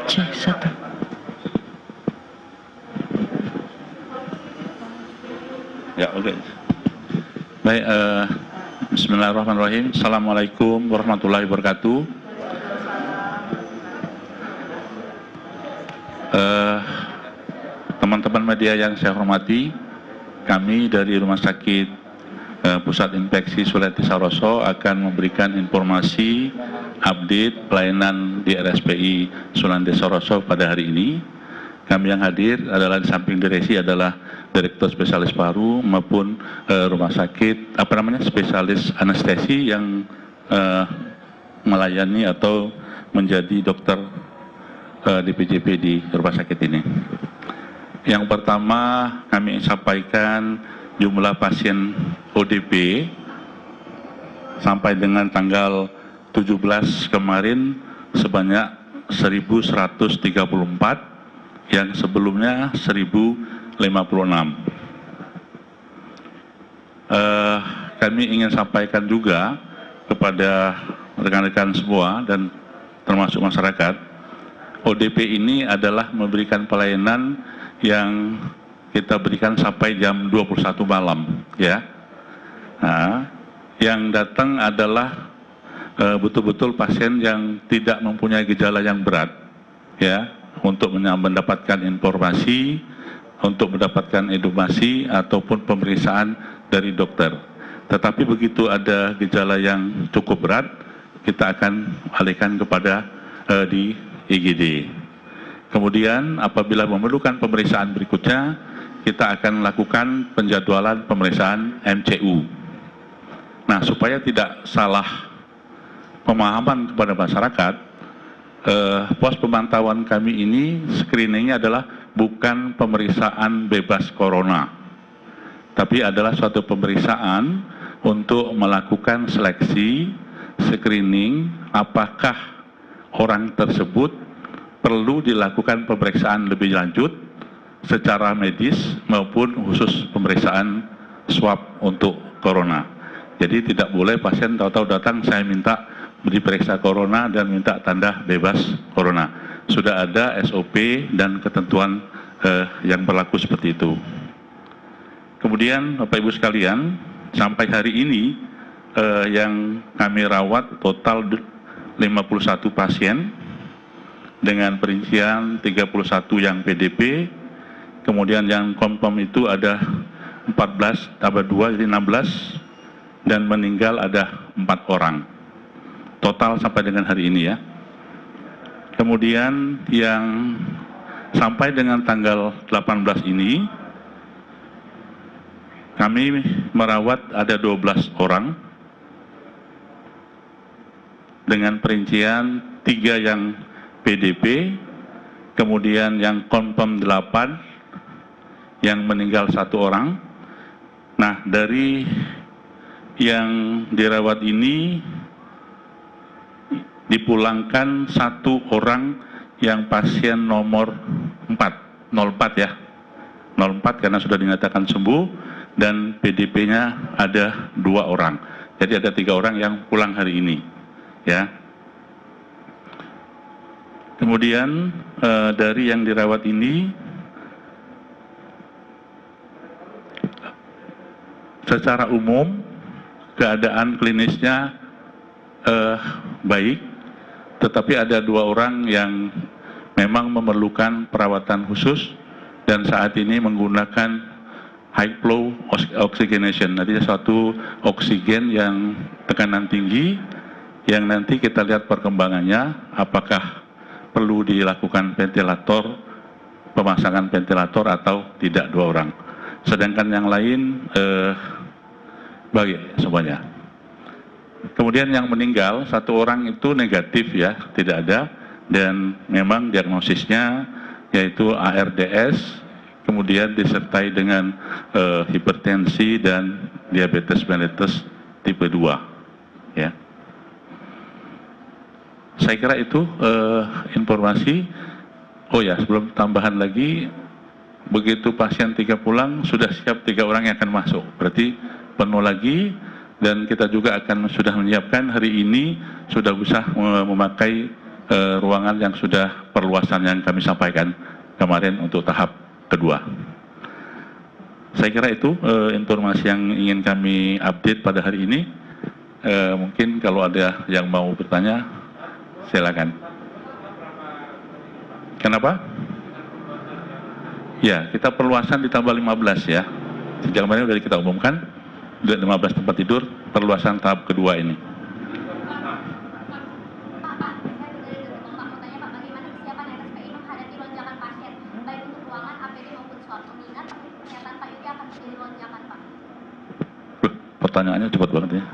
C1. Ya, oke. Baik, bismillahirrahmanirrahim. Assalamualaikum warahmatullahi wabarakatuh. Teman-teman media yang saya hormati, kami dari Rumah Sakit Pusat Infeksi Sulianti Saroso akan memberikan informasi update pelayanan di RSPI Sulianti Saroso pada hari ini. Kami yang hadir adalah di samping direksi adalah Direktur Spesialis Paru maupun rumah sakit spesialis anestesi yang melayani atau menjadi dokter di PJP di rumah sakit ini. Yang pertama kami sampaikan jumlah pasien ODP sampai dengan tanggal 17 kemarin sebanyak 1.134 yang sebelumnya 1.056. Kami ingin sampaikan juga kepada rekan-rekan semua dan termasuk masyarakat, ODP ini adalah memberikan pelayanan yang kita berikan sampai jam 21 malam, ya. Nah, yang datang adalah betul-betul pasien yang tidak mempunyai gejala yang berat, ya, untuk mendapatkan informasi, untuk mendapatkan edukasi ataupun pemeriksaan dari dokter. Tetapi begitu ada gejala yang cukup berat, kita akan alihkan kepada di IGD. Kemudian apabila memerlukan pemeriksaan berikutnya, kita akan melakukan penjadwalan pemeriksaan MCU. Nah, supaya tidak salah pemahaman kepada masyarakat, pos pemantauan kami ini screeningnya adalah bukan pemeriksaan bebas corona, tapi adalah suatu pemeriksaan untuk melakukan seleksi, screening, apakah orang tersebut perlu dilakukan pemeriksaan lebih lanjut secara medis maupun khusus pemeriksaan swab untuk corona. Jadi tidak boleh pasien tahu-tahu datang saya minta diperiksa corona dan minta tanda bebas corona. Sudah ada SOP dan ketentuan yang berlaku seperti itu. Kemudian Bapak Ibu sekalian, sampai hari ini yang kami rawat total 51 pasien dengan perincian 31 yang PDP, kemudian yang confirm itu ada 14 tambah 2 jadi 16, dan meninggal ada 4 orang total sampai dengan hari ini, ya. Kemudian yang sampai dengan tanggal 18 ini kami merawat ada 12 orang dengan perincian 3 yang PDP, kemudian yang confirm 8, yang meninggal 1 orang. Nah, dari yang dirawat ini dipulangkan 1 orang yang pasien nomor 4, 04 ya, 04 karena sudah dinyatakan sembuh, dan PDP-nya ada 2 orang. Jadi ada 3 orang yang pulang hari ini, ya. Kemudian dari yang dirawat ini secara umum keadaan klinisnya baik, tetapi ada 2 orang yang memang memerlukan perawatan khusus dan saat ini menggunakan high flow oxygenation. Jadi suatu oksigen yang tekanan tinggi yang nanti kita lihat perkembangannya apakah perlu dilakukan ventilator, pemasangan ventilator atau tidak 2 orang. Sedangkan yang lain baik semuanya. Kemudian yang meninggal 1 orang itu negatif, ya, tidak ada, dan memang diagnosisnya yaitu ARDS, kemudian disertai dengan hipertensi dan diabetes mellitus tipe 2, ya. Saya kira itu informasi. Oh ya, sebelum tambahan lagi, begitu pasien 3 pulang, sudah siap 3 orang yang akan masuk. Berarti penuh lagi, dan kita juga akan sudah menyiapkan hari ini, sudah bisa memakai ruangan yang sudah perluasan yang kami sampaikan kemarin untuk tahap kedua. Saya kira itu informasi yang ingin kami update pada hari ini. Mungkin kalau ada yang mau bertanya, silakan. Kenapa? Ya, kita perluasan ditambah 15 ya. Sejak kemarin sudah kita umumkan, 15 tempat tidur, perluasan tahap kedua ini. Pertanyaannya cepat banget ya.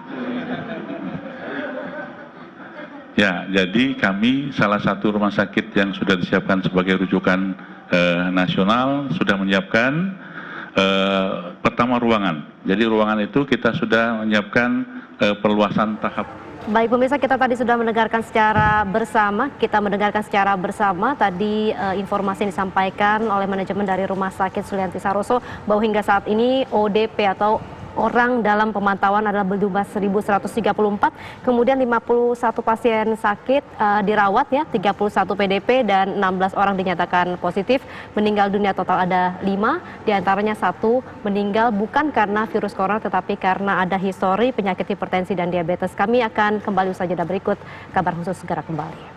Ya, jadi kami salah satu rumah sakit yang sudah disiapkan sebagai rujukan nasional sudah menyiapkan pertama ruangan. Jadi ruangan itu kita sudah menyiapkan perluasan tahap. Baik pemirsa, kita tadi sudah mendengarkan secara bersama, tadi informasi yang disampaikan oleh manajemen dari Rumah Sakit Sulianti Saroso bahwa hingga saat ini ODP atau orang dalam pemantauan adalah berjumlah 1.134, kemudian 51 pasien sakit dirawat ya, 31 PDP dan 16 orang dinyatakan positif. Meninggal dunia total ada 5, diantaranya 1 meninggal bukan karena virus corona tetapi karena ada histori penyakit hipertensi dan diabetes. Kami akan kembali usai jeda berikut, kabar khusus segera kembali.